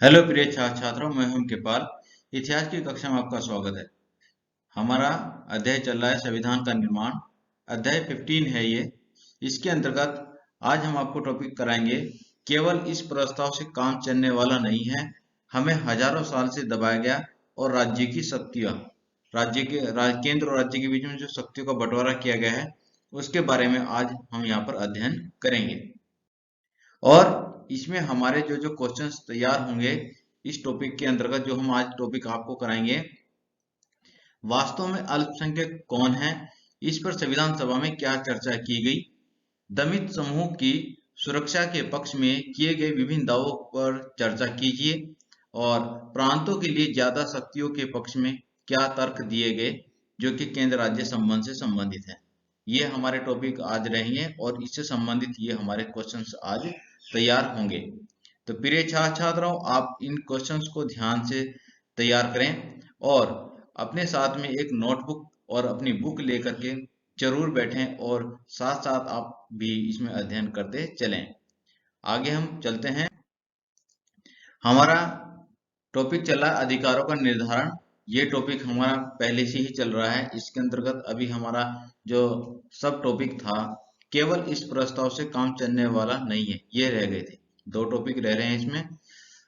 Hello प्रिय छात्रों, मैं हूं कृपाल। इतिहास की कक्षा में आपका स्वागत है। हमारा अध्याय चल रहा है संविधान का निर्माण। अध्याय 15 है ये। इसके अंतर्गत आज हम आपको टॉपिक कराएंगे, केवल इस प्रस्ताव से काम चलने वाला नहीं है, हमें हजारों साल से दबाया गया और राज्य की शक्तियां, केंद्र और राज्य के बीच में जो शक्तियों का बंटवारा किया गया है उसके बारे में आज हम यहाँ पर अध्ययन करेंगे। और इसमें हमारे जो जो क्वेश्चंस तैयार होंगे इस टॉपिक के अंतर्गत, जो हम आज टॉपिक आपको कराएंगे, वास्तव में अल्पसंख्यक कौन है, इस पर संविधान सभा में क्या चर्चा की गई, दमित समूह की सुरक्षा के पक्ष में किए गए विभिन्न दावों पर चर्चा कीजिए, और प्रांतों के लिए ज्यादा शक्तियों के पक्ष में क्या तर्क दिए गए जो कि केंद्र राज्य संबंध से संबंधित है। ये हमारे टॉपिक आज रहेंगे और इससे संबंधित ये हमारे क्वेश्चंस आज तैयार होंगे। तो प्रिय छात्रों, आप इन क्वेश्चंस को ध्यान से तैयार करें और अपने साथ में एक नोटबुक और अपनी बुक लेकर के जरूर बैठें और साथ साथ आप भी इसमें अध्ययन करते चलें। आगे हम चलते हैं। हमारा टॉपिक चल रहा है अधिकारों का निर्धारण। ये टॉपिक हमारा पहले से ही चल रहा है। इसके अंतर्गत अभी हमारा जो सब टॉपिक था, केवल इस प्रस्ताव से काम चलने वाला नहीं है, ये रह गए थे। दो टॉपिक रह रहे हैं इसमें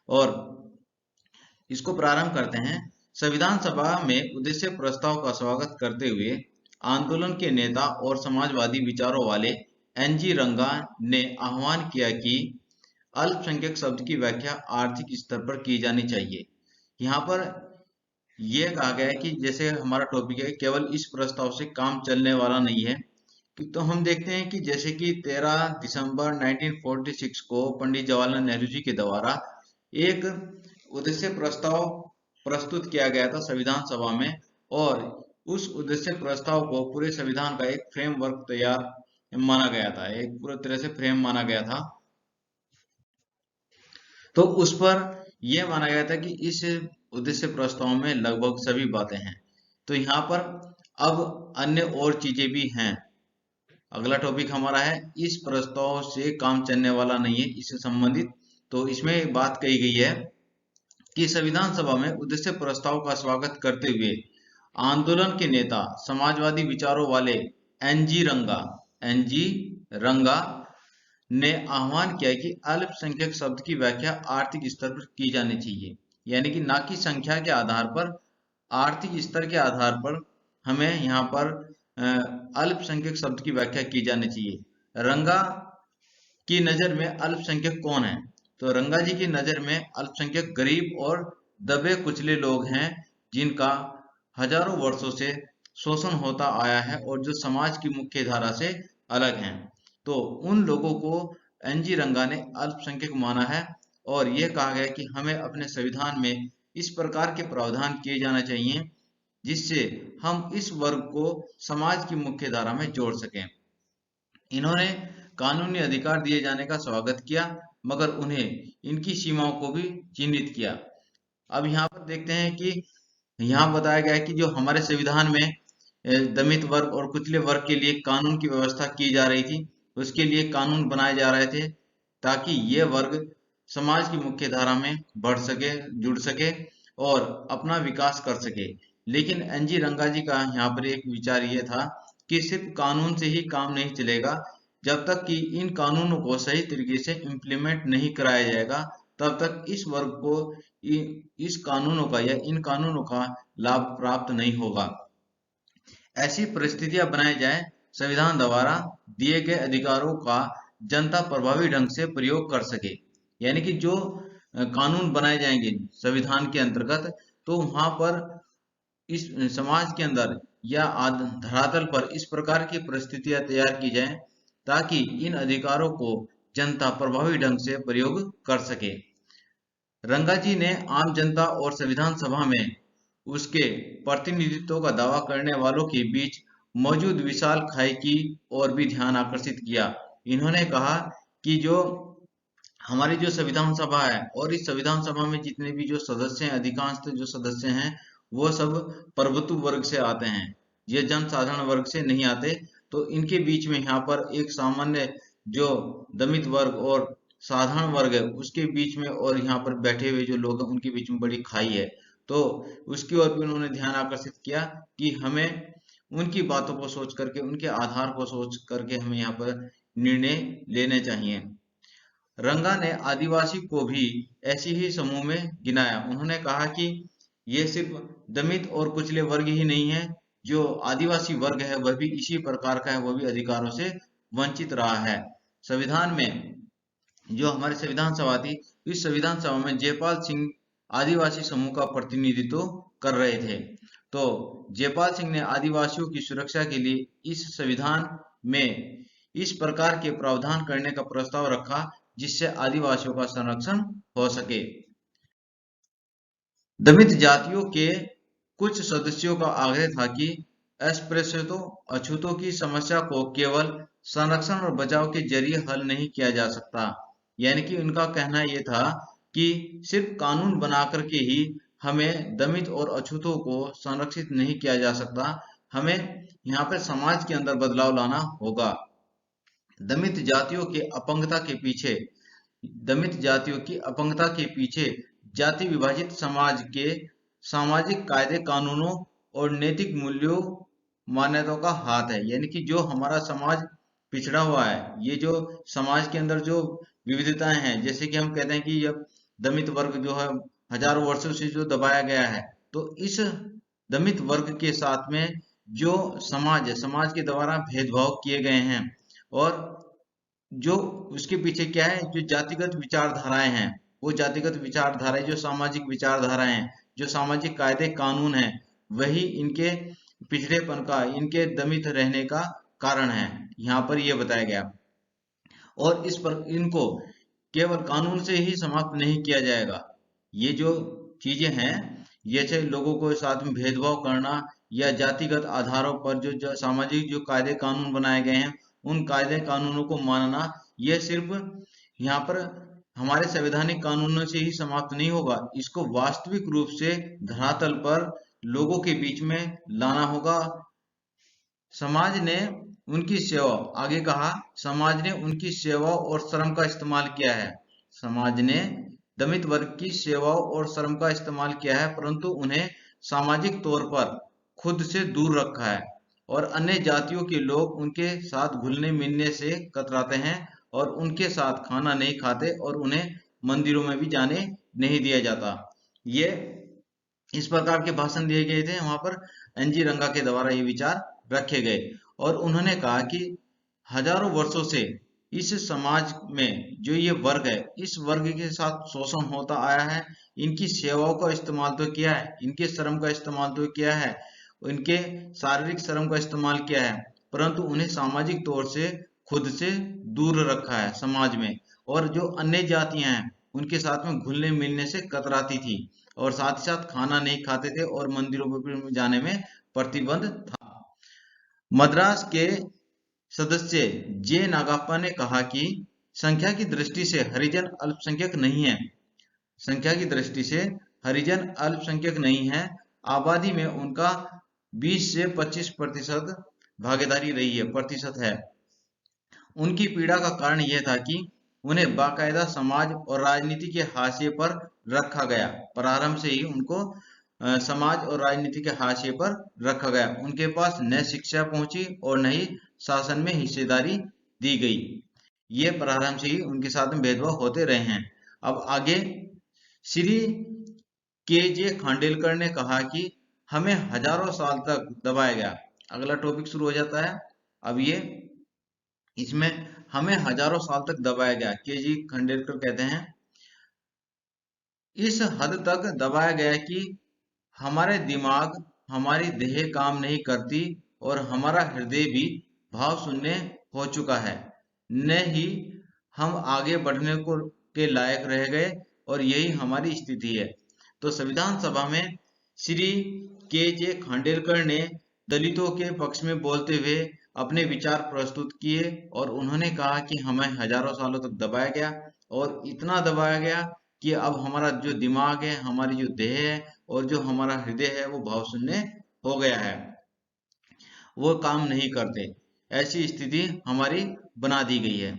और इसको प्रारंभ करते हैं। संविधान सभा में उद्देश्य प्रस्ताव का स्वागत करते हुए आंदोलन के नेता और समाजवादी विचारों वाले एनजी रंगा ने आह्वान किया कि अल्पसंख्यक शब्द की व्याख्या आर्थिक स्तर पर की जानी चाहिए। यहाँ पर यह कहा गया है कि जैसे हमारा टॉपिक है केवल इस प्रस्ताव से काम चलने वाला नहीं है, तो हम देखते हैं कि जैसे कि 13 दिसंबर 1946 को पंडित जवाहरलाल नेहरू जी के द्वारा एक उद्देश्य प्रस्ताव प्रस्तुत किया गया था संविधान सभा में, और उस उद्देश्य प्रस्ताव को पूरे संविधान का एक फ्रेमवर्क तैयार माना गया था, एक पूरी तरह से फ्रेम माना गया था। तो उस पर यह माना गया था कि इस उद्देश्य प्रस्ताव में लगभग सभी बातें हैं। तो यहाँ पर अब अन्य और चीजें भी हैं। अगला टॉपिक हमारा है इस प्रस्ताव से काम चलने वाला नहीं है, इससे संबंधित। तो इसमें बात कही गई है कि संविधान सभा में उद्देश्य प्रस्ताव का स्वागत करते हुए आंदोलन के नेता समाजवादी विचारों वाले एनजी रंगा ने आह्वान किया कि अल्पसंख्यक शब्द की व्याख्या आर्थिक स्तर पर की जानी चाहिए, यानी कि ना कि संख्या के आधार पर, आर्थिक स्तर के आधार पर हमें यहाँ पर अल्पसंख्यक शब्द की व्याख्या की जानी चाहिए। रंगा की नजर में अल्पसंख्यक कौन है? तो रंगा जी की नजर में अल्पसंख्यक गरीब और दबे कुचले लोग हैं जिनका हजारों वर्षों से शोषण होता आया है और जो समाज की मुख्य धारा से अलग हैं। तो उन लोगों को एनजी रंगा ने अल्पसंख्यक माना है और यह कहा गया कि हमें अपने संविधान में इस प्रकार के प्रावधान किए जाना चाहिए जिससे हम इस वर्ग को समाज की मुख्य धारा में जोड़ सकें। इन्होंने कानूनी अधिकार दिए जाने का स्वागत किया, मगर उन्हें इनकी सीमाओं को भी चिन्हित किया। अब यहाँ पर देखते हैं कि यहाँ बताया गया है कि जो हमारे संविधान में दमित वर्ग और कुचले वर्ग के लिए कानून की व्यवस्था की जा रही थी, उसके लिए कानून बनाए जा रहे थे ताकि ये वर्ग समाज की मुख्य धारा में बढ़ सके, जुड़ सके और अपना विकास कर सके। लेकिन एनजी रंगा जी का यहाँ पर एक विचार ये था कि सिर्फ कानून से ही काम नहीं चलेगा, जब तक कि इन कानूनों को सही तरीके से इम्प्लीमेंट नहीं कराया जाएगा तब तक इस वर्ग को इस कानूनों का या इन कानूनों का लाभ प्राप्त नहीं होगा। ऐसी परिस्थितियां बनाई जाए संविधान द्वारा दिए गए अधिकारों का जनता प्रभावी ढंग से प्रयोग कर सके, यानी कि जो कानून बनाए जाएंगे संविधान के अंतर्गत, तो वहां पर इस समाज के अंदर या धरातल पर इस प्रकार की परिस्थितियां तैयार की जाएं ताकि इन अधिकारों को जनता प्रभावी ढंग से प्रयोग कर सके। रंगा जी ने आम जनता और संविधान सभा में उसके प्रतिनिधित्व का दावा करने वालों के बीच मौजूद विशाल खाई की ओर भी ध्यान आकर्षित किया। इन्होंने कहा कि जो हमारी जो संविधान सभा है और इस संविधान सभा में जितने भी जो सदस्य हैं, अधिकांश जो सदस्य हैं वो सब प्रभुत्व वर्ग से आते हैं, ये जनसाधारण वर्ग से नहीं आते। तो इनके बीच में यहाँ पर एक सामान्य जो दमित वर्ग और साधारण वर्ग है उसके बीच में और यहाँ पर बैठे हुए जो लोग हैं उनके बीच में बड़ी खाई है। तो उसकी ओर भी उन्होंने ध्यान आकर्षित किया कि हमें उनकी बातों को सोच करके, उनके आधार को सोच करके हमें यहाँ पर निर्णय लेने चाहिए। रंगा ने आदिवासी को भी ऐसी ही समूह में गिनाया। उन्होंने कहा कि ये सिर्फ दमित और कुचले वर्ग ही नहीं है, जो आदिवासी वर्ग है वह भी इसी प्रकार का है, वह भी अधिकारों से वंचित रहा है। संविधान में जो हमारी संविधान सभा थी, इस संविधान सभा में जयपाल सिंह आदिवासी समूह का प्रतिनिधित्व कर रहे थे। तो जयपाल सिंह ने आदिवासियों की सुरक्षा के लिए इस संविधान में इस प्रकार के प्रावधान करने का प्रस्ताव रखा जिससे आदिवासियों का संरक्षण हो सके। दमित जातियों के कुछ सदस्यों का आग्रह था कि अस्पृश्यतों अछूतों की समस्या को केवल संरक्षण और बचाव के जरिए हल नहीं किया जा सकता। यानी कि उनका कहना यह था कि सिर्फ कानून बना करके ही हमें दमित और अछूतों को संरक्षित नहीं किया जा सकता, हमें यहाँ पर समाज के अंदर बदलाव लाना होगा। दमित जातियों के अपंगता के पीछे दमित जातियों की अपंगता के पीछे जाति विभाजित समाज के सामाजिक कायदे कानूनों और नैतिक मूल्यों मान्यताओं का हाथ है। यानी कि जो हमारा समाज पिछड़ा हुआ है, ये जो समाज के अंदर जो विविधताएं हैं, जैसे कि हम कहते हैं कि यह दमित वर्ग जो है हजारों वर्षों से जो दबाया गया है, तो इस दमित वर्ग के साथ में जो समाज है, समाज के द्वारा भेदभाव किए गए हैं और जो उसके पीछे क्या है, जो जातिगत विचारधाराएं हैं, वो जातिगत विचारधाराएं, जो सामाजिक विचारधाराएं हैं, जो सामाजिक कायदे कानून हैं, वही इनके पिछड़ेपन का, इनके दमित रहने का कारण है। यहाँ पर यह बताया गया और इस पर इनको केवल कानून से ही समाप्त नहीं किया जाएगा। ये जो चीजें हैं, जैसे लोगों को साथ में भेदभाव करना या जातिगत आधारों पर जो सामाजिक जो कायदे कानून बनाए गए हैं, उन कायदे कानूनों को मानना, यह सिर्फ यहाँ पर हमारे संवैधानिक कानूनों से ही समाप्त नहीं होगा, इसको वास्तविक रूप से धरातल पर लोगों के बीच में लाना होगा। समाज ने उनकी सेवा, आगे कहा, समाज ने उनकी सेवा और श्रम का इस्तेमाल किया है। समाज ने दमित वर्ग की सेवाओं और श्रम का इस्तेमाल किया है, परंतु उन्हें सामाजिक तौर पर खुद से दूर रखा है और अन्य जातियों के लोग उनके साथ घुलने मिलने से कतराते हैं और उनके साथ खाना नहीं खाते और उन्हें मंदिरों में भी जाने नहीं दिया जाता। ये इस प्रकार के भाषण दिए गए थे वहां पर एनजी रंगा के द्वारा ये विचार रखे गए और उन्होंने कहा कि हजारों वर्षों से इस समाज में जो ये वर्ग है, इस वर्ग के साथ शोषण होता आया है। इनकी सेवाओं का इस्तेमाल तो किया है, इनके श्रम का इस्तेमाल तो किया है, इनके शारीरिक श्रम का इस्तेमाल किया है, परंतु उन्हें सामाजिक तौर से खुद से दूर रखा है समाज में। और जो अन्य जातियां हैं उनके साथ में घुलने मिलने से कतराती थी और साथ ही साथ खाना नहीं खाते थे और मंदिरों में जाने में प्रतिबंध था। मद्रास के सदस्य जे नागप्पा ने कहा कि संख्या की दृष्टि से हरिजन अल्पसंख्यक नहीं है। संख्या की दृष्टि से हरिजन अल्पसंख्यक नहीं है। आबादी में उनका 20 से 25% भागीदारी रही है, प्रतिशत है। उनकी पीड़ा का कारण यह था कि उन्हें बाकायदा समाज और राजनीति के हाशिए पर रखा गया। प्रारंभ से ही उनको समाज और राजनीति के हाशिए पर रखा गया। उनके पास न शिक्षा पहुंची और न ही शासन में हिस्सेदारी दी गई। ये प्रारंभ से ही उनके साथ में भेदभाव होते रहे हैं। अब आगे श्री के जे खांडेलकर ने कहा कि हमें हजारों साल तक दबाया गया। अगला टॉपिक शुरू हो जाता है। अब ये इसमें हमें हजारों साल तक दबाया गया। के जी खांडेलकर कहते हैं इस हद तक दबाया गया कि हमारे दिमाग, हमारी देह काम नहीं करती और हमारा हृदय भी भाव शून्य हो चुका है। न ही हम आगे बढ़ने को के लायक रह गए और यही हमारी स्थिति है। तो संविधान सभा में श्री के जे खांडेलकर ने दलितों के पक्ष में बोलते हुए अपने विचार प्रस्तुत किए और उन्होंने कहा कि हमें हजारों सालों तक दबाया गया और इतना दबाया गया कि अब हमारा जो दिमाग है, हमारी जो देह है और जो हमारा हृदय है वो भाव शून्य हो गया है, वो काम नहीं करते। ऐसी स्थिति हमारी बना दी गई है।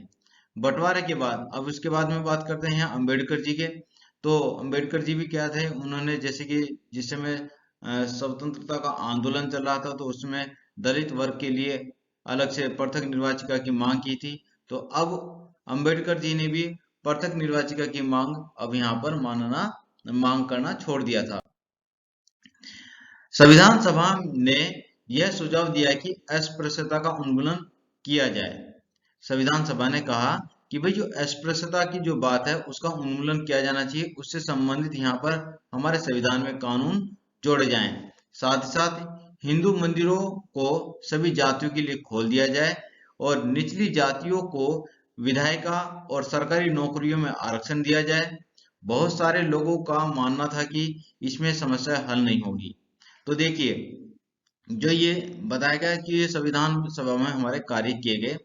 बंटवारे के बाद अब उसके बाद में बात करते हैं यहाँ अम्बेडकर जी के। तो अम्बेडकर जी भी क्या थे, उन्होंने जैसे कि जिस समय स्वतंत्रता का आंदोलन चल रहा था तो उसमें दलित वर्ग के लिए अलग से पृथक निर्वाचिका की मांग की थी। तो अब अम्बेडकर जी ने भी पृथक निर्वाचिका की मांग अब यहाँ पर मांग करना छोड़ दिया था। संविधान सभा ने यह सुझाव दिया कि अस्पृश्यता का उन्मूलन किया जाए। संविधान सभा ने कहा कि भाई जो अस्पृश्यता की जो बात है उसका उन्मूलन किया जाना चाहिए, उससे संबंधित यहाँ पर हमारे संविधान में कानून जोड़े जाएं। साथ ही साथ हिंदू मंदिरों को सभी जातियों के लिए खोल दिया जाए और निचली जातियों को विधायिका और सरकारी नौकरियों में आरक्षण दिया जाए। बहुत सारे लोगों का मानना था कि इसमें समस्या हल नहीं होगी। तो देखिए, जो ये बताया गया कि ये संविधान सभा में हमारे कार्य किए गए।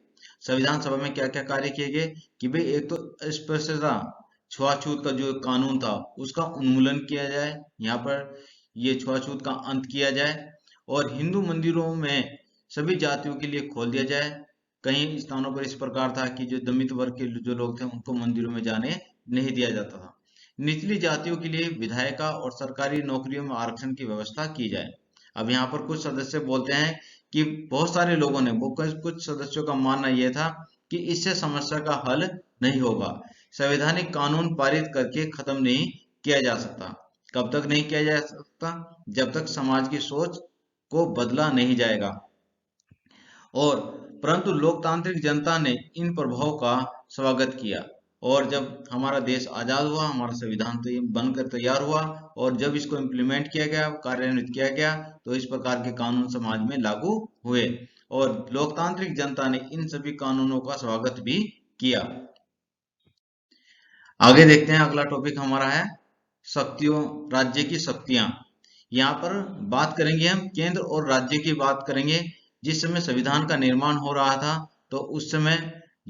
संविधान सभा में क्या क्या कार्य किए गए कि भाई एक तो अस्पृश्यता छुआछूत का जो कानून था उसका उन्मूलन किया जाए, यहाँ पर ये छुआछूत का अंत किया जाए और हिंदू मंदिरों में सभी जातियों के लिए खोल दिया जाए। कई स्थानों पर इस प्रकार था कि जो दलित वर्ग के जो लोग थे उनको मंदिरों में जाने नहीं दिया जाता था। निचली जातियों के लिए विधायिका और सरकारी नौकरियों में आरक्षण की व्यवस्था की जाए। अब यहाँ पर कुछ सदस्य बोलते हैं कि बहुत सारे लोगों ने कुछ सदस्यों का मानना यह था कि इससे समस्या का हल नहीं होगा, संवैधानिक कानून पारित करके खत्म नहीं किया जा सकता। कब तक नहीं किया जा सकता? जब तक समाज की सोच को बदला नहीं जाएगा। और परंतु लोकतांत्रिक जनता ने इन प्रभावों का स्वागत किया और जब हमारा देश आजाद हुआ, हमारा संविधान तो बनकर तैयार हुआ और जब इसको इम्प्लीमेंट किया गया, कार्यान्वित किया गया, तो इस प्रकार के कानून समाज में लागू हुए और लोकतांत्रिक जनता ने इन सभी कानूनों का स्वागत भी किया। आगे देखते हैं, अगला टॉपिक हमारा है शक्तियों, राज्य की शक्तियां। यहाँ पर बात करेंगे हम केंद्र और राज्य की बात करेंगे। जिस समय संविधान का निर्माण हो रहा था तो उस समय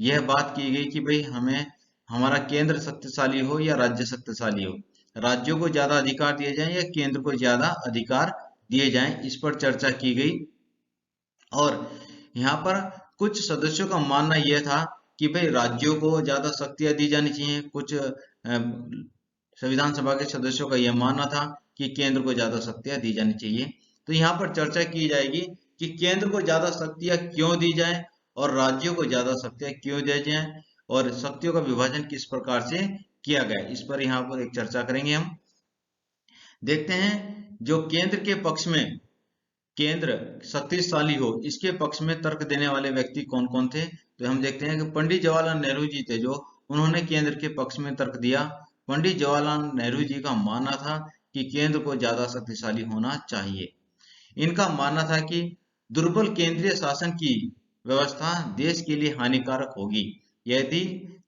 यह बात की गई कि भाई हमें हमारा केंद्र शक्तिशाली हो या राज्य शक्तिशाली हो, राज्यों को ज्यादा अधिकार दिए जाएं या केंद्र को ज्यादा अधिकार दिए जाएं, इस पर चर्चा की गई। और यहाँ पर कुछ सदस्यों का मानना यह था कि भाई राज्यों को ज्यादा शक्तियां दी जानी चाहिए, कुछ संविधान सभा के सदस्यों का यह मानना था कि केंद्र को ज्यादा शक्तियां दी जानी चाहिए। तो यहाँ पर चर्चा की जाएगी कि केंद्र को ज्यादा शक्तियां क्यों दी जाए और राज्यों को ज्यादा शक्तियां क्यों दी जाए और शक्तियों का विभाजन किस प्रकार से किया गया, इस पर यहाँ पर एक चर्चा करेंगे हम। देखते हैं जो केंद्र के पक्ष में केंद्र शक्तिशाली हो इसके पक्ष में तर्क देने वाले व्यक्ति कौन कौन थे। तो हम देखते हैं कि पंडित जवाहरलाल नेहरू जी थे, जो उन्होंने केंद्र के पक्ष में तर्क दिया। पंडित जवाहरलाल नेहरू जी का मानना था कि केंद्र को ज्यादा शक्तिशाली होना चाहिए। इनका मानना था कि दुर्बल केंद्रीय शासन की व्यवस्था देश के लिए हानिकारक होगी। यदि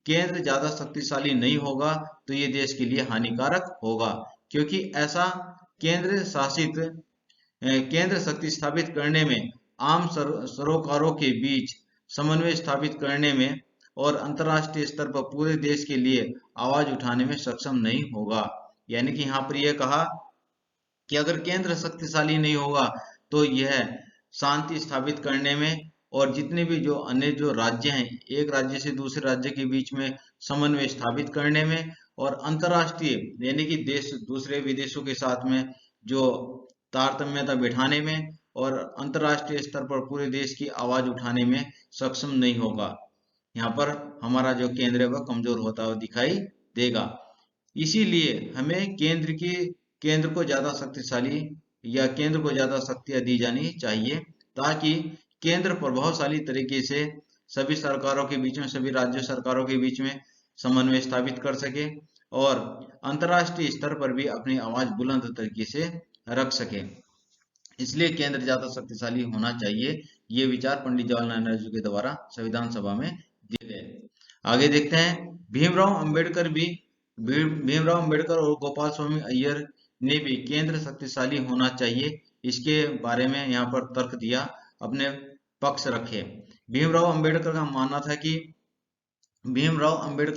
केंद्र ज्यादा शक्तिशाली नहीं होगा तो ये देश के लिए हानिकारक होगा, क्योंकि ऐसा केंद्र शासित केंद्र शक्ति स्थापित करने में, आम सरोकारों के बीच समन्वय स्थापित करने में और अंतर्राष्ट्रीय स्तर पर पूरे देश के लिए आवाज उठाने में सक्षम नहीं होगा। यानी कि यहाँ पर यह कहा कि अगर केंद्र शक्तिशाली नहीं होगा तो यह शांति स्थापित करने में और जितने भी जो अन्य जो राज्य हैं, एक राज्य से दूसरे राज्य के बीच में समन्वय स्थापित करने में और अंतर्राष्ट्रीय यानी कि देश दूसरे विदेशों के साथ में जो तारतम्यता बिठाने में और अंतर्राष्ट्रीय स्तर पर पूरे देश की आवाज उठाने में सक्षम नहीं होगा। यहाँ पर हमारा जो केंद्र है वह कमजोर होता हुआ दिखाई देगा। इसीलिए हमें केंद्र को ज्यादा शक्तिशाली या केंद्र को ज्यादा शक्तियां दी जानी चाहिए, ताकि केंद्र प्रभावशाली तरीके से सभी सरकारों के बीच में, सभी राज्य सरकारों के बीच में समन्वय स्थापित कर सके और अंतर्राष्ट्रीय स्तर पर भी अपनी आवाज बुलंद तरीके से रख सके। इसलिए केंद्र ज्यादा शक्तिशाली होना चाहिए। ये विचार पंडित जवाहरलाल नेहरू के द्वारा संविधान सभा में दिए गए। आगे देखते हैं, भीमराव अंबेडकर और गोपाल स्वामी अय्यर ने भी केंद्र शक्तिशाली होना चाहिए, इसके बारे में यहाँ पर तर्क दिया, अपने पक्ष रखे। भीमराव अंबेडकर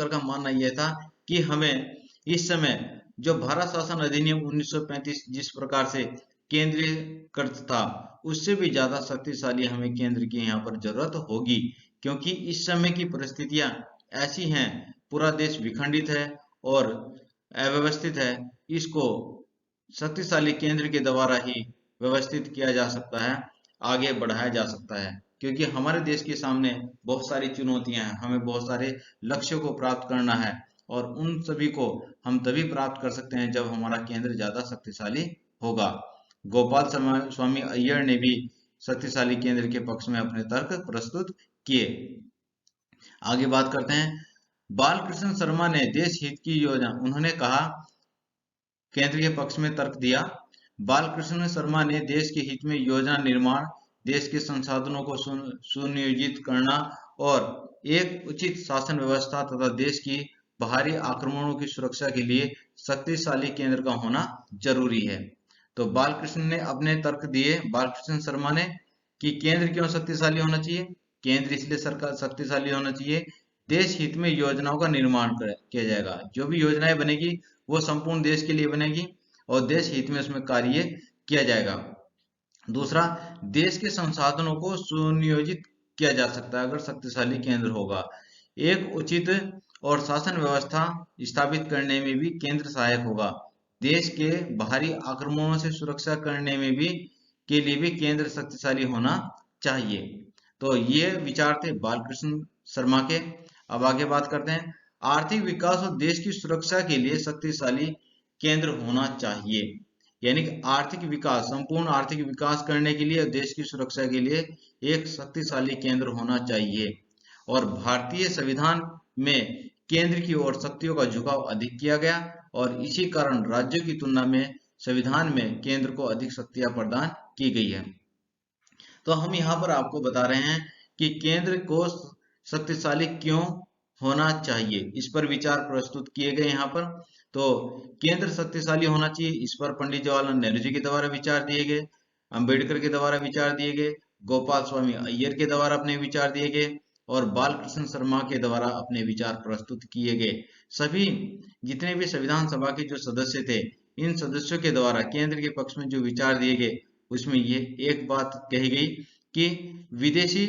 का मानना यह था कि हमें इस समय जो भारत शासन अधिनियम 1935 जिस प्रकार से केंद्रीय कृत था, उससे भी ज्यादा शक्तिशाली हमें केंद्र की यहाँ पर जरूरत होगी, क्योंकि इस समय की परिस्थितियां ऐसी हैं, पूरा देश विखंडित है और अव्यवस्थित है, इसको शक्तिशाली केंद्र के द्वारा ही व्यवस्थित किया जा सकता है, आगे बढ़ाया जा सकता है। क्योंकि हमारे देश के सामने बहुत सारी चुनौतियां हैं, हमें बहुत सारे लक्ष्यों को प्राप्त करना है और उन सभी को हम तभी प्राप्त कर सकते हैं जब हमारा केंद्र ज्यादा शक्तिशाली होगा। गोपाल स्वामी अय्यर ने भी शक्तिशाली केंद्र के पक्ष में अपने तर्क प्रस्तुत किए। आगे बात करते हैं, बालकृष्ण शर्मा ने देश हित की योजना, उन्होंने कहा, केंद्र के पक्ष में तर्क दिया, बालकृष्ण शर्मा ने देश के हित में योजना निर्माण, देश के संसाधनों को सुनियोजित करना और एक उचित शासन व्यवस्था तथा देश की बाहरी आक्रमणों की सुरक्षा के लिए शक्तिशाली केंद्र का होना जरूरी है। तो बालकृष्ण ने अपने तर्क दिए, बालकृष्ण शर्मा ने, कि केंद्र क्यों शक्तिशाली होना चाहिए। केंद्र इसलिए सरकार शक्तिशाली होना चाहिए, देश हित में योजनाओं का निर्माण किया जाएगा, जो भी योजनाएं बनेगी वो संपूर्ण देश के लिए बनेगी और देश हित में उसमें कार्य किया जाएगा। दूसरा, देश के संसाधनों को सुनियोजित किया जा सकता है अगर शक्तिशाली केंद्र होगा। एक उचित और शासन व्यवस्था स्थापित करने में भी केंद्र सहायक होगा। देश के बाहरी आक्रमणों से सुरक्षा करने में भी के लिए भी केंद्र शक्तिशाली होना चाहिए। तो ये विचार थे बालकृष्ण शर्मा के। अब आगे बात करते हैं, आर्थिक विकास और देश की सुरक्षा के लिए शक्तिशाली केंद्र होना चाहिए। यानी कि आर्थिक विकास, संपूर्ण आर्थिक विकास करने के लिए और देश की सुरक्षा के लिए एक शक्तिशाली केंद्र होना चाहिए। और भारतीय संविधान में केंद्र की ओर शक्तियों का झुकाव अधिक किया गया और इसी कारण राज्यों की तुलना में संविधान में केंद्र को अधिक शक्तियां प्रदान की गई है। तो हम यहाँ पर आपको बता रहे हैं कि केंद्र को शक्तिशाली क्यों होना चाहिए, इस पर विचार प्रस्तुत किए गए यहाँ पर। तो केंद्र शक्तिशाली होना चाहिए, इस पर पंडित जवाहरलाल नेहरू जी के द्वारा विचार दिए गए, अंबेडकर के द्वारा विचार दिए गए, गोपाल स्वामी अय्यर के द्वारा अपने विचार दिए गए और बालकृष्ण शर्मा के द्वारा अपने विचार प्रस्तुत किए गए। सभी जितने भी संविधान सभा के जो सदस्य थे, इन सदस्यों के द्वारा केंद्र के पक्ष में जो विचार दिए गए, उसमें ये एक बात कही गई कि विदेशी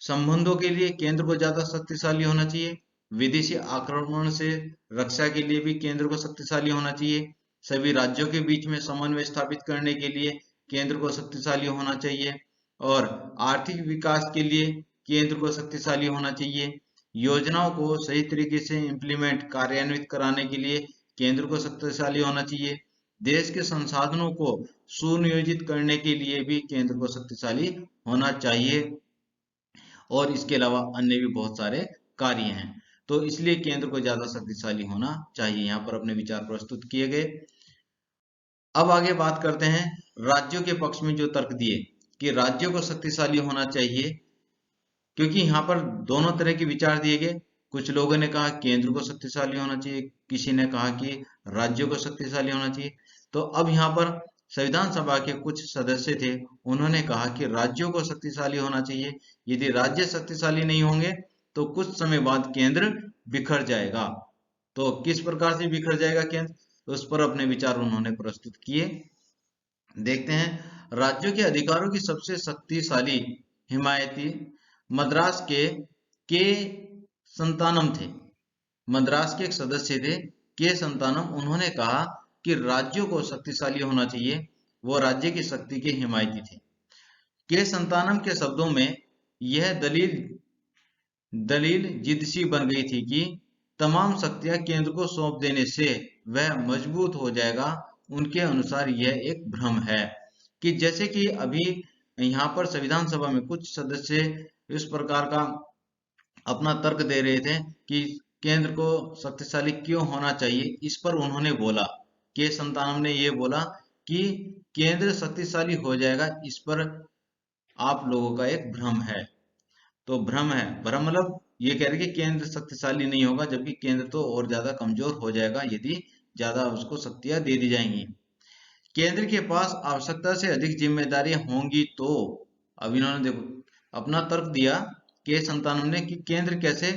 संबंधों के लिए केंद्र को ज्यादा शक्तिशाली होना चाहिए, विदेशी आक्रमण से रक्षा के लिए भी केंद्र को शक्तिशाली होना चाहिए, सभी राज्यों के बीच में समन्वय स्थापित करने के लिए केंद्र को शक्तिशाली होना चाहिए और आर्थिक विकास के लिए केंद्र को शक्तिशाली होना चाहिए, योजनाओं को सही तरीके से इम्प्लीमेंट कार्यान्वित कराने के लिए केंद्र को शक्तिशाली होना चाहिए, देश के संसाधनों को सुनियोजित करने के लिए भी केंद्र को शक्तिशाली होना चाहिए और इसके अलावा अन्य भी बहुत सारे कार्य हैं। तो इसलिए केंद्र को ज्यादा शक्तिशाली होना चाहिए, यहाँ पर अपने विचार प्रस्तुत किए गए। अब आगे बात करते हैं राज्यों के पक्ष में जो तर्क दिए कि राज्यों को शक्तिशाली होना चाहिए, क्योंकि यहाँ पर दोनों तरह के विचार दिए गए। कुछ लोगों ने कहा केंद्र को शक्तिशाली होना चाहिए, किसी ने कहा कि राज्यों को शक्तिशाली होना चाहिए। तो अब यहाँ पर संविधान सभा के कुछ सदस्य थे, उन्होंने कहा कि राज्यों को शक्तिशाली होना चाहिए, यदि राज्य शक्तिशाली नहीं होंगे तो कुछ समय बाद केंद्र बिखर जाएगा। तो किस प्रकार से बिखर जाएगा केंद्र, उस पर अपने विचार उन्होंने प्रस्तुत किए। देखते हैं, राज्यों के अधिकारों की सबसे शक्तिशाली हिमायती मद्रास के संतानम थे। मद्रास के एक सदस्य थे के संतानम, उन्होंने कहा कि राज्यों को शक्तिशाली होना चाहिए, वो राज्य की शक्ति के हिमायती थे। के संतानम के शब्दों में यह दलील जिद्दी बन गई थी कि तमाम शक्तियां केंद्र को सौंप देने से वह मजबूत हो जाएगा। उनके अनुसार यह एक भ्रम है कि जैसे कि अभी यहाँ पर संविधान सभा में कुछ सदस्य इस प्रकार का अपना तर्क दे रहे थे कि केंद्र को शक्तिशाली क्यों होना चाहिए, इस पर उन्होंने बोला, के संतानम ने ये बोला कि केंद्र शक्तिशाली हो जाएगा, इस पर आप लोगों का एक भ्रम है। तो भ्रम है, भ्रम मतलब ये कह रहे कि केंद्र शक्तिशाली नहीं होगा, जबकि केंद्र तो और ज्यादा कमजोर हो जाएगा यदि ज्यादा उसको शक्तियां दे दी जाएंगी। केंद्र के पास आवश्यकता से अधिक जिम्मेदारियां होंगी तो, अब इन्होंने देखो अपना तर्क दिया के संतानम ने कि केंद्र कैसे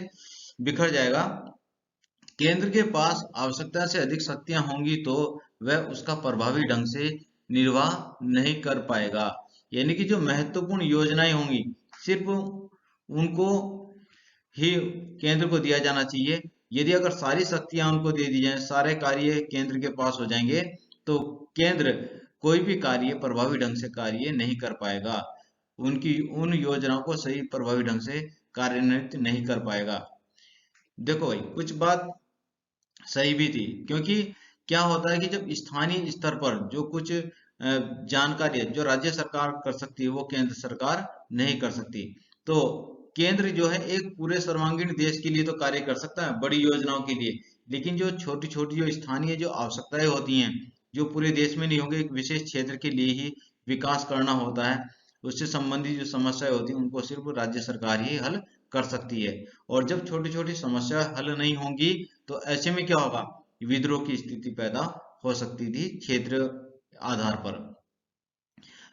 बिखर जाएगा, केंद्र के पास आवश्यकता से अधिक शक्तियां होंगी तो वह उसका प्रभावी ढंग से निर्वाह नहीं कर पाएगा। यानी कि जो महत्वपूर्ण योजनाएं होंगी सिर्फ उनको ही केंद्र को दिया जाना चाहिए। यदि अगर सारी शक्तियां उनको दे दी जाएं, सारे कार्य केंद्र के पास हो जाएंगे, तो केंद्र कोई भी कार्य प्रभावी ढंग से कार्य नहीं कर पाएगा, उनकी उन योजनाओं को सही प्रभावी ढंग से कार्यान्वित नहीं कर पाएगा। देखो भाई, कुछ बात सही भी थी, क्योंकि क्या होता है कि जब स्थानीय स्तर पर जो कुछ जानकारी है जो राज्य सरकार कर सकती है, वो केंद्र सरकार नहीं कर सकती। तो केंद्र जो है एक पूरे सर्वांगीण देश के लिए तो कार्य कर सकता है, बड़ी योजनाओं के लिए, लेकिन जो छोटी छोटी जो स्थानीय जो आवश्यकताएं होती हैं, जो पूरे देश में नहीं होंगे, एक विशेष क्षेत्र के लिए ही विकास करना होता है, उससे संबंधित जो समस्याएं होती हैं उनको सिर्फ राज्य सरकार ही हल कर सकती है। और जब छोटी छोटी समस्या हल नहीं होंगी, तो ऐसे में क्या होगा, विद्रोह की स्थिति पैदा हो सकती थी क्षेत्र आधार पर।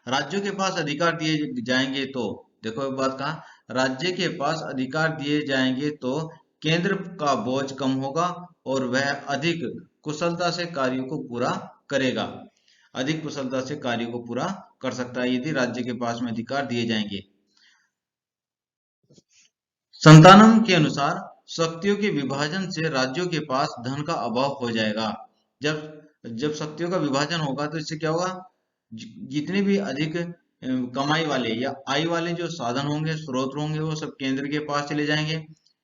राज्यों के पास अधिकार दिए जाएंगे तो, देखो एक बात कहा, राज्य के पास अधिकार दिए जाएंगे तो केंद्र का बोझ कम होगा और वह अधिक कुशलता से कार्यों को पूरा करेगा, अधिक कुशलता से कार्यों को पूरा कर सकता है यदि राज्य के पास में अधिकार दिए जाएंगे। संतानम के अनुसार शक्तियों के विभाजन से राज्यों के पास धन का अभाव हो जाएगा। जब जब शक्तियों का विभाजन होगा तो इससे क्या होगा, जितने भी अधिक कमाई वाले या आय वाले जो साधन होंगे, स्रोत होंगे, वो सब केंद्र के पास चले जाएंगे।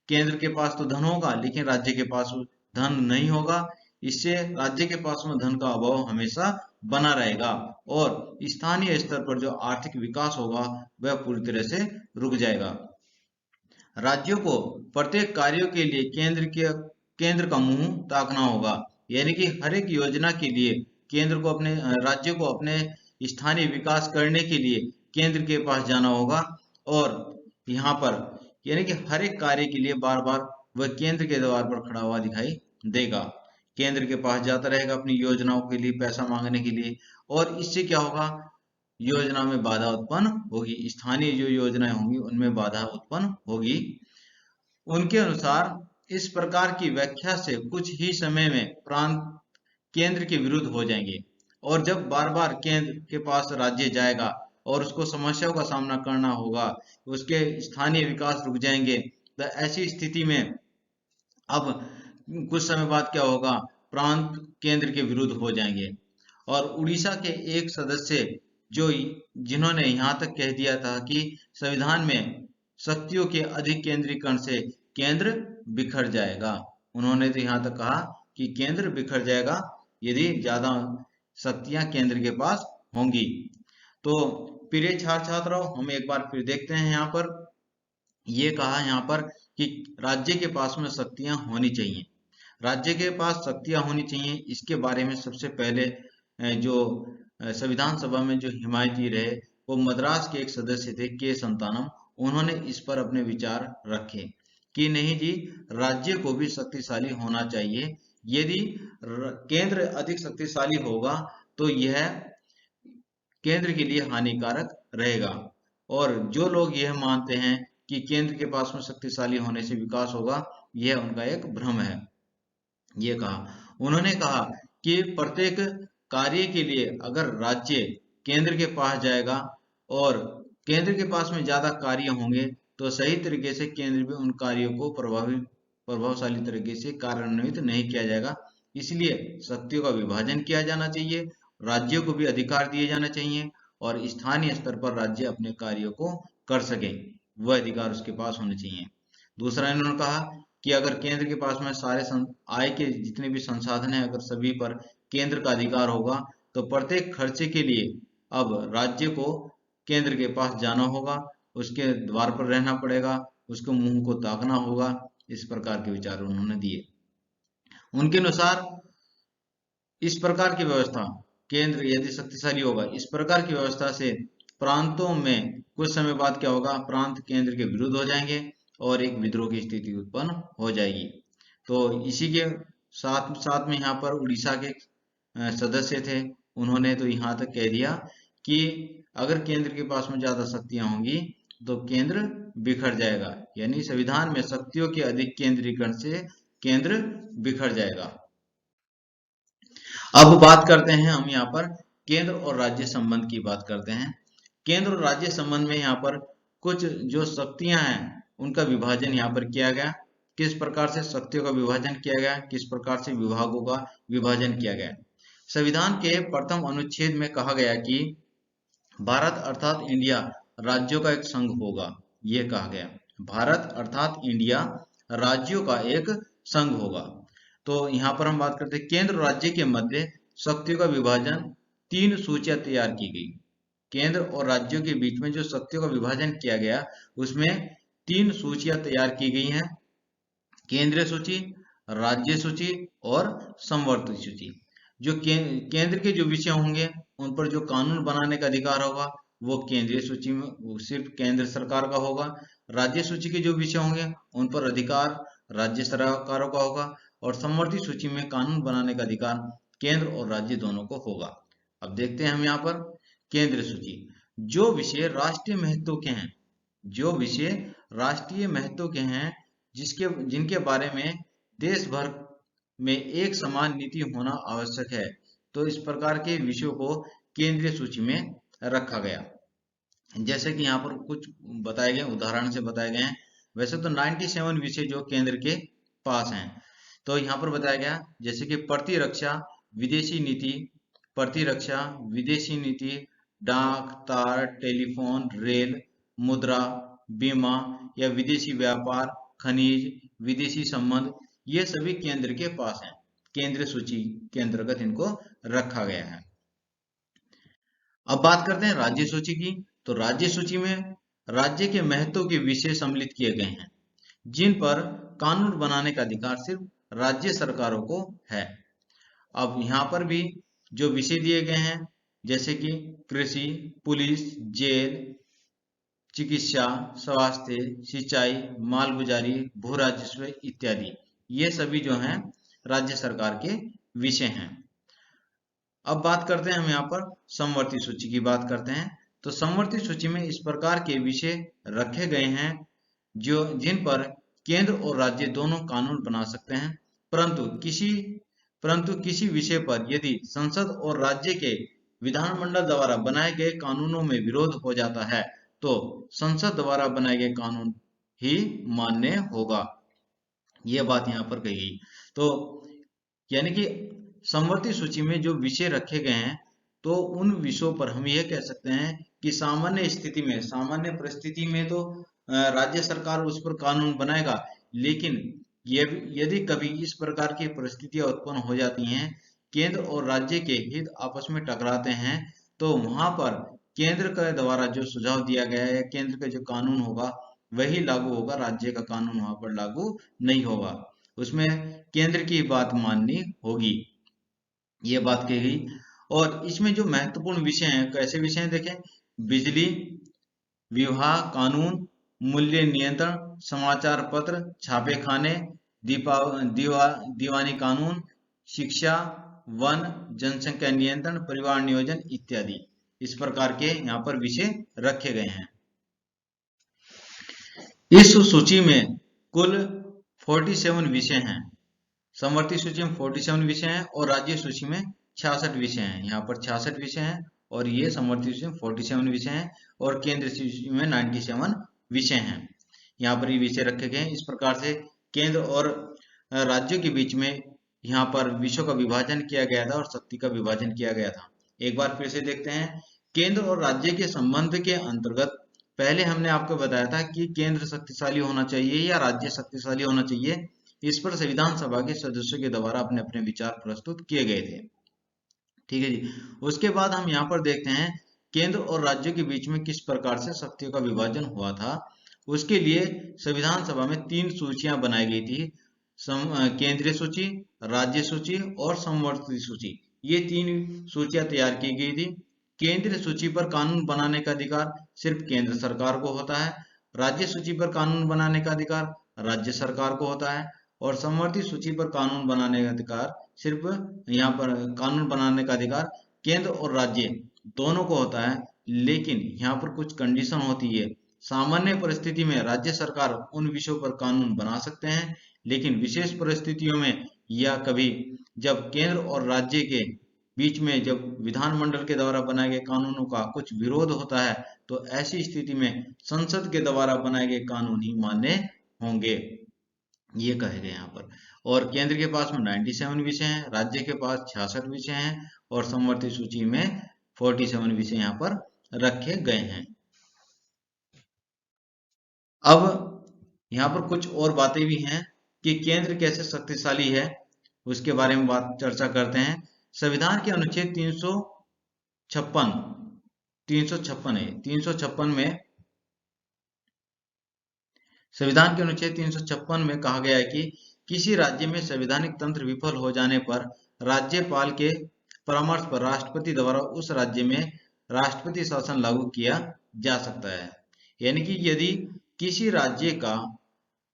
केंद्र के पास तो धन होगा, लेकिन राज्य के पास धन नहीं होगा। इससे राज्य के पास में धन का अभाव हमेशा बना रहेगा और स्थानीय स्तर पर जो आर्थिक विकास होगा वह पूरी तरह से रुक जाएगा। राज्यों को प्रत्येक कार्यों के लिए केंद्र का मुंह ताकना होगा, यानी कि हर एक योजना के लिए केंद्र को अपने राज्य को अपने स्थानीय विकास करने के लिए केंद्र के पास जाना होगा। और यहाँ पर यानी कि हर एक कार्य के लिए बार बार वह केंद्र के द्वार पर खड़ा हुआ दिखाई देगा, केंद्र के पास जाता रहेगा अपनी योजनाओं के लिए पैसा मांगने के लिए। और इससे क्या होगा, योजना में बाधा उत्पन्न होगी, स्थानीय जो योजनाएं होंगी उनमें बाधा उत्पन्न होगी। उनके अनुसार इस प्रकार की व्याख्या से कुछ ही समय में प्रांत केंद्र के विरुद्ध हो जाएंगे, और जब बार बार केंद्र के पास राज्य जाएगा और उसको समस्याओं का सामना करना होगा, उसके स्थानीय विकास रुक जाएंगे, तो ऐसी स्थिति में अब कुछ समय बाद क्या होगा, प्रांत केंद्र के विरुद्ध हो जाएंगे। और उड़ीसा के एक सदस्य जो जिन्होंने यहाँ तक कह दिया था कि संविधान में शक्तियों के अधिक केंद्रीकरण से केंद्र बिखर जाएगा, उन्होंने तो यहाँ तक कहा कि केंद्र बिखर जाएगा यदि ज्यादा शक्तियां केंद्र के पास होंगी। तो प्रिय छात्र छात्राओं, हम एक बार फिर देखते हैं यहाँ पर, ये कहा यहाँ पर कि राज्य के पास में शक्तियां होनी चाहिए, राज्य के पास शक्तियां होनी चाहिए। इसके बारे में सबसे पहले जो संविधान सभा में जो हिमायती रहे वो मद्रास के एक सदस्य थे के संतानम, उन्होंने इस पर अपने विचार रखे कि नहीं जी, राज्य को भी शक्तिशाली होना चाहिए। यदि केंद्र अधिक शक्तिशाली होगा तो यह केंद्र के लिए हानिकारक रहेगा। और जो लोग यह मानते हैं कि केंद्र के पास में शक्तिशाली होने से विकास होगा, यह उनका एक भ्रम है, ये कहा। उन्होंने कहा कि प्रत्येक कार्य के लिए अगर राज्य केंद्र के पास जाएगा और केंद्र के पास में ज्यादा कार्य होंगे, तो सही तरीके से केंद्र में उन कार्यों को प्रभावशाली तरीके से कार्यान्वित नहीं किया जाएगा। इसलिए शक्तियों का विभाजन किया जाना चाहिए, राज्यों को भी अधिकार दिए जाना चाहिए और स्थानीय स्तर पर राज्य अपने कार्यों को कर सके, वह अधिकार उसके पास होने चाहिए। दूसरा इन्होंने कहा कि अगर केंद्र के पास में सारे आय के जितने भी संसाधन हैं, अगर सभी पर केंद्र का अधिकार होगा, तो प्रत्येक खर्चे के लिए अब राज्य को केंद्र के पास जाना होगा, उसके द्वार पर रहना पड़ेगा, उसको मुंह को ताकना होगा। इस प्रकार के विचार उन्होंने दिए। उनके अनुसार इस प्रकार की व्यवस्था, केंद्र यदि शक्तिशाली होगा, इस प्रकार की व्यवस्था से प्रांतों में कुछ समय बाद क्या होगा, प्रांत केंद्र के विरुद्ध हो जाएंगे और एक विद्रोह की स्थिति उत्पन्न हो जाएगी। तो इसी के साथ साथ में यहाँ पर उड़ीसा के सदस्य थे, उन्होंने तो यहाँ तक कह दिया कि अगर केंद्र के पास में ज्यादा शक्तियां होंगी तो केंद्र बिखर जाएगा, यानी संविधान में शक्तियों के अधिक केंद्रीकरण से केंद्र बिखर जाएगा। अब बात करते हैं हम यहाँ पर केंद्र और राज्य संबंध की बात करते हैं। केंद्र और राज्य संबंध में यहाँ पर कुछ जो शक्तियां हैं उनका विभाजन यहाँ पर किया गया। किस प्रकार से शक्तियों का विभाजन किया गया, किस प्रकार से विभागों का विभाजन किया गया। संविधान के प्रथम अनुच्छेद में कहा गया कि भारत अर्थात इंडिया राज्यों का एक संघ होगा। ये कहा गया, भारत अर्थात इंडिया राज्यों का एक संघ होगा। तो यहाँ पर हम बात करते हैं केंद्र और राज्य के मध्य शक्तियों का विभाजन 3 सूचियां तैयार की गई। केंद्र और राज्यों के बीच में जो शक्तियों का विभाजन किया गया उसमें 3 सूचियां तैयार की गई हैं, केंद्रीय सूची, राज्य सूची और समवर्ती सूची। जो केंद्र के जो विषय होंगे उन पर जो कानून बनाने का अधिकार होगा वो केंद्रीय सूची में वो सिर्फ केंद्र सरकार का होगा। राज्य सूची के जो विषय होंगे उन पर अधिकार राज्य सरकारों का होगा और समवर्ती सूची में कानून बनाने का अधिकार केंद्र और राज्य दोनों को होगा। अब देखते हैं हम यहाँ पर केंद्रीय सूची। जो विषय राष्ट्रीय महत्व के हैं, जो विषय राष्ट्रीय महत्व के हैं, जिनके बारे में देश भर में एक समान नीति होना आवश्यक है, तो इस प्रकार के विषयों को केंद्रीय सूची में रखा गया। जैसे कि यहाँ पर कुछ बताए गए, उदाहरण से बताए गए हैं। वैसे तो 97 विषय जो केंद्र के पास हैं, तो यहाँ पर बताया गया जैसे कि प्रतिरक्षा, विदेशी नीति, प्रतिरक्षा, विदेशी नीति, डाक, तार, टेलीफोन, रेल, मुद्रा, बीमा या विदेशी व्यापार, खनिज, विदेशी संबंध, ये सभी केंद्र के पास हैं। केंद्रीय सूची के अंतर्गत इनको रखा गया है। अब बात करते हैं राज्य सूची की। तो राज्य सूची में राज्य के महत्व के विषय सम्मिलित किए गए हैं, जिन पर कानून बनाने का अधिकार सिर्फ राज्य सरकारों को है। अब यहाँ पर भी जो विषय दिए गए हैं जैसे कि कृषि, पुलिस, जेल, चिकित्सा, स्वास्थ्य, सिंचाई, मालगुजारी, भू राजस्व इत्यादि, ये सभी जो हैं राज्य सरकार के विषय हैं। अब बात करते हैं हम यहाँ पर समवर्ती सूची की बात करते हैं। तो समवर्ती सूची में इस प्रकार के विषय रखे गए हैं जो जिन पर केंद्र और राज्य दोनों कानून बना सकते हैं, परंतु किसी विषय पर यदि संसद और राज्य के विधानमंडल द्वारा बनाए गए कानूनों में विरोध हो जाता है तो संसद द्वारा बनाए गए कानून ही मान्य होगा। यह बात यहाँ पर कही गई। तो यानी कि समवर्ती सूची में जो विषय रखे गए हैं तो उन विषयों पर हम यह कह सकते हैं कि सामान्य स्थिति में, सामान्य परिस्थिति में तो राज्य सरकार उस पर कानून बनाएगा, लेकिन यदि कभी इस प्रकार की परिस्थितियां उत्पन्न हो जाती हैं, केंद्र और राज्य के हित आपस में टकराते हैं, तो वहां पर केंद्र के द्वारा जो सुझाव दिया गया है, केंद्र का जो कानून होगा वही लागू होगा, राज्य का कानून वहां पर लागू नहीं होगा, उसमें केंद्र की बात माननी होगी। ये बात कही गई। और इसमें जो महत्वपूर्ण विषय हैं, कैसे विषय हैं देखें, बिजली, विवाह कानून, मूल्य नियंत्रण, समाचार पत्र, छापे खाने, दीवानी कानून, शिक्षा, वन, जनसंख्या नियंत्रण, परिवार नियोजन इत्यादि, इस प्रकार के यहाँ पर विषय रखे गए हैं। इस सूची में कुल 47 विषय हैं। समवर्ती सूची में 47 विषय हैं और राज्य सूची में 66 विषय हैं। यहाँ पर 66 विषय हैं और ये समवर्ती सूची में 47 विषय हैं और केंद्र सूची में 97 विषय हैं। यहाँ पर ये विषय रखे गए हैं। इस प्रकार से केंद्र और राज्यों के बीच में यहाँ पर विषयों का विभाजन किया गया था और शक्ति का विभाजन किया गया था। एक बार फिर से देखते हैं। केंद्र और राज्य के संबंध के अंतर्गत पहले हमने आपको बताया था कि केंद्र शक्तिशाली होना चाहिए या राज्य शक्तिशाली होना चाहिए। इस पर संविधान सभा के सदस्यों के द्वारा अपने अपने विचार प्रस्तुत किए गए थे। ठीक है जी। उसके बाद हम यहाँ पर देखते हैं केंद्र और राज्यों के बीच में किस प्रकार से शक्तियों का विभाजन हुआ था। उसके लिए संविधान सभा में 3 सूचियां बनाई गई थी, केंद्रीय सूची, राज्य सूची और समवर्ती सूची। ये 3 सूचियां तैयार की गई थी। केंद्रीय सूची पर कानून बनाने का अधिकार सिर्फ केंद्र सरकार को होता है, राज्य सूची पर कानून बनाने का अधिकार राज्य सरकार को होता है और समवर्ती सूची पर कानून बनाने का अधिकार सिर्फ यहाँ पर कानून बनाने का अधिकार केंद्र और राज्य दोनों को होता है। लेकिन यहाँ पर कुछ कंडीशन होती है। सामान्य परिस्थिति में राज्य सरकार उन विषयों पर कानून बना सकते हैं, लेकिन विशेष परिस्थितियों में या कभी जब केंद्र और राज्य के बीच में जब विधानमंडल के द्वारा बनाए गए कानूनों का कुछ विरोध होता है तो ऐसी स्थिति में संसद के द्वारा बनाए गए कानून ही मान्य होंगे, ये कहे गए यहाँ पर। और केंद्र के पास में 97 विषय हैं, राज्य के पास 66 विषय हैं और समवर्ती सूची में 47 विषय यहाँ पर रखे गए हैं। अब यहाँ पर कुछ और बातें भी हैं कि केंद्र कैसे शक्तिशाली है, उसके बारे में बात चर्चा करते हैं। संविधान के अनुच्छेद 356 है, 356 में संविधान के अनुच्छेद 356 में कहा गया है कि किसी राज्य में संवैधानिक तंत्र विफल हो जाने पर राज्यपाल के परामर्श पर राष्ट्रपति द्वारा उस राज्य में राष्ट्रपति शासन लागू किया जा सकता है। यानी कि यदि किसी राज्य का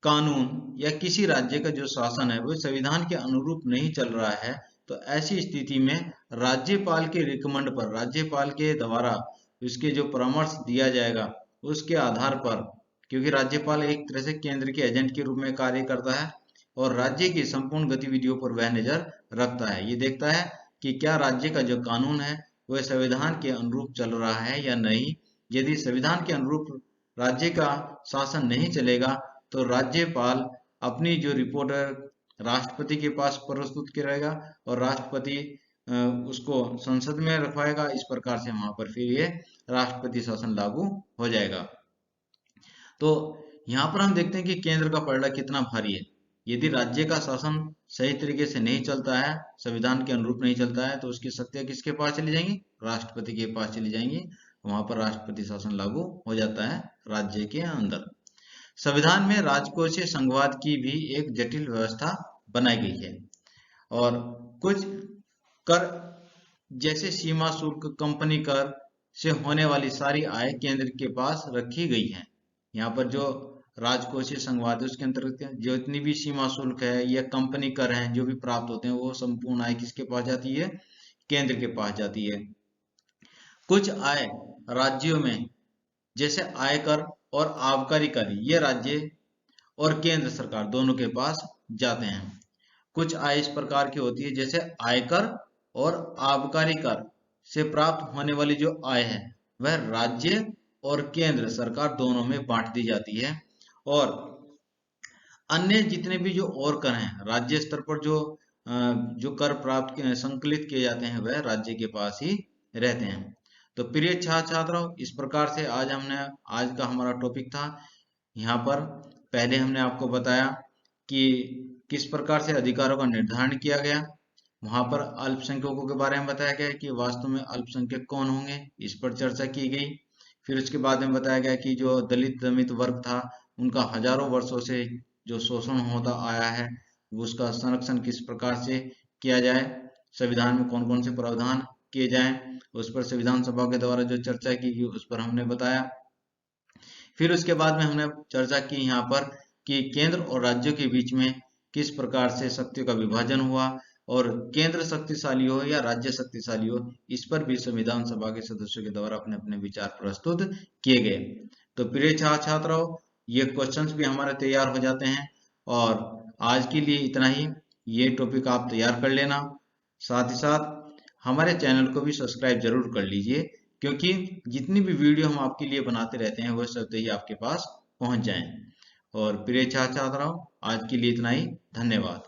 कानून या किसी राज्य का जो शासन है वो संविधान के अनुरूप नहीं चल रहा है तो ऐसी स्थिति में राज्यपाल के रिकमेंड पर, राज्यपाल के द्वारा उसके जो परामर्श दिया जाएगा उसके आधार पर, क्योंकि राज्यपाल एक तरह से केंद्र के एजेंट के रूप में कार्य करता है और राज्य की संपूर्ण गतिविधियों पर वह नजर रखता है। ये देखता है कि क्या राज्य का जो कानून है वह संविधान के अनुरूप चल रहा है या नहीं। यदि संविधान के अनुरूप राज्य का शासन नहीं चलेगा तो राज्यपाल अपनी जो रिपोर्ट है राष्ट्रपति के पास प्रस्तुत करेगा और राष्ट्रपति उसको संसद में रखवाएगा। इस प्रकार से वहां पर फिर ये राष्ट्रपति शासन लागू हो जाएगा। तो यहाँ पर हम देखते हैं कि केंद्र का पलड़ा कितना भारी है। यदि राज्य का शासन सही तरीके से नहीं चलता है, संविधान के अनुरूप नहीं चलता है, तो उसकी शक्तियां किसके पास चली जाएंगी? राष्ट्रपति के पास चली जाएंगी। वहां पर राष्ट्रपति शासन लागू हो जाता है राज्य के अंदर। संविधान में राजकोषीय संघवाद की भी एक जटिल व्यवस्था बनाई गई है और कुछ कर जैसे सीमा शुल्क, कंपनी कर से होने वाली सारी आय केंद्र के पास रखी गई है। यहाँ पर जो राजकोषीय संघवाद है उसके अंतर्गत जो इतनी भी सीमा शुल्क है या कंपनी कर है जो भी प्राप्त होते हैं वो संपूर्ण आय किसके पास जाती है? केंद्र के पास जाती है। कुछ आय राज्यों में जैसे आयकर और आबकारी कर ये राज्य और केंद्र सरकार दोनों के पास जाते हैं। कुछ आय इस प्रकार की होती है जैसे आयकर और आबकारी कर से प्राप्त होने वाली जो आय है वह राज्य और केंद्र सरकार दोनों में बांट दी जाती है और अन्य जितने भी जो और कर हैं राज्य स्तर पर जो कर प्राप्त संकलित किए जाते हैं वह राज्य के पास ही रहते हैं। तो प्रिय छात्र छात्राओं, इस प्रकार से आज का हमारा टॉपिक था। यहाँ पर पहले हमने आपको बताया कि किस प्रकार से अधिकारों का निर्धारण किया गया, वहां पर अल्पसंख्यकों के बारे में बताया गया कि वास्तव में अल्पसंख्यक कौन होंगे, इस पर चर्चा की गई। फिर उसके बाद में बताया गया कि जो दलित दमित वर्ग था उनका हजारों वर्षों से जो शोषण होता आया है उसका संरक्षण किस प्रकार से किया जाए, संविधान में कौन कौन से प्रावधान किए जाएं, उस पर संविधान सभा के द्वारा जो चर्चा की गई उस पर हमने बताया। फिर उसके बाद में हमने चर्चा की यहाँ पर कि केंद्र और राज्यों के बीच में किस प्रकार से शक्तियों का विभाजन हुआ और केंद्र शक्तिशाली हो या राज्य शक्तिशाली हो, इस पर भी संविधान सभा के सदस्यों के द्वारा अपने अपने विचार प्रस्तुत किए गए। तो प्रिय छात्र छात्राओं, ये क्वेश्चंस भी हमारे तैयार हो जाते हैं और आज के लिए इतना ही। ये टॉपिक आप तैयार कर लेना, साथ ही साथ हमारे चैनल को भी सब्सक्राइब जरूर कर लीजिए क्योंकि जितनी भी वीडियो हम आपके लिए बनाते रहते हैं वह सब ही आपके पास पहुंच जाएं। और प्रिय छात्र छात्राओं, आज के लिए इतना ही। धन्यवाद।